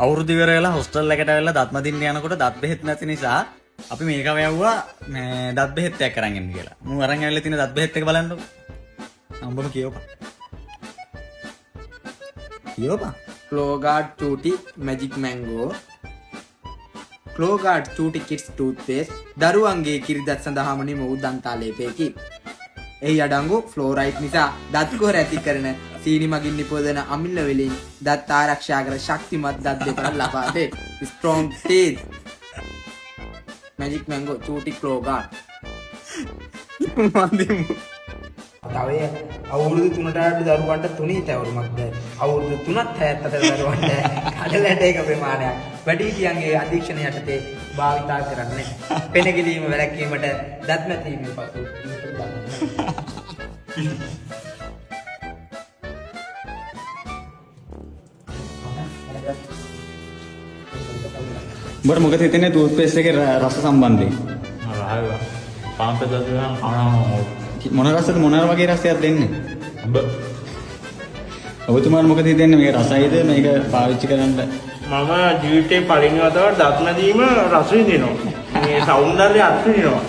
අවුරුදු ඉවර වෙලා හොස්ටල් එකට ඇවිල්ලා දත් මදින්න යනකොට දත් බෙහෙත් නැති නිසා අපි මේකම යවුවා මේ දත් බෙහෙත් එකක් අරන් එන්න කියලා. මම අරන් ඇවිල්ලා තියෙන දත් බෙහෙත් එක බලන්නකො. උඹම කියවපන්. කියවපන්. Flowguard Tutti Magic Mango Flowguard Tutti Kids Toothpaste දරුවන්ගේ කිරිදත් සඳහාම නිම වූ දන්තාලේපයකි. එහි අඩංගු ෆ්ලෝරයිඩ් නිසා දත් කුහර ඇති කරන සීනි මගින් නිපදවන අමිල වලින් දත් ආරක්ෂා කර ශක්තිමත් දත් දෙකක් ලබා දෙයි. Strong teeth Magic Mango Tutti Flowguard. තව අවුරුදු 3ට අඩු දරුවන්ට තුනී තැවරුමක් දැයි. අවුරුදු 3ත් 74 දරුවන්ට කඩලැට එක ප්‍රමාණයක් වැඩිහිටියන්ගේ අධීක්ෂණය යටතේ භාවිතා කරන්නේ. පෙන කිරීම වැළැක්වීමට දත් මැදීමේ පසු උඹට මොකද හිතෙන්නේ ටූත්පේස්ට් එකේ රස සම්බන්ධයෙන්? මොන රසද මොන වගේ රසයක් දෙන්නේ? ඔබතුමාට මොකද හිතෙන්නේ මේක රසයිද මේක පාවිච්චි කරන්න? මම ජීවිතේ පළවෙනි වතාවට දත් නැදීම රස විඳිනවා. මේ సౌందර්යය අත්විඳිනවා.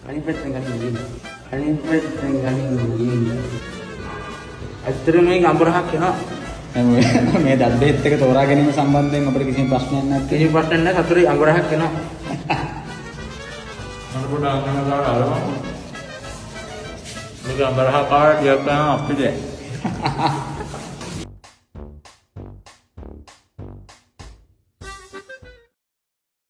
අනිත් පැත්තෙන් ගනින්න. ඇත්තටම මේ ගම්බරහක් එනවා. මේ දත් බෙහෙත් එක තෝරා ගැනීම සම්බන්ධයෙන් අපිට කිසිම ප්‍රශ්නයක් නැත්නම් කිසි ප්‍රශ්නයක් නැහැ. සතුරේ අඟුරහක් එනවා. මට පොඩ්ඩක් අංගන දාලා අරමු. මේක අඹරහ පාට ටිකක් ගන්න අපිට.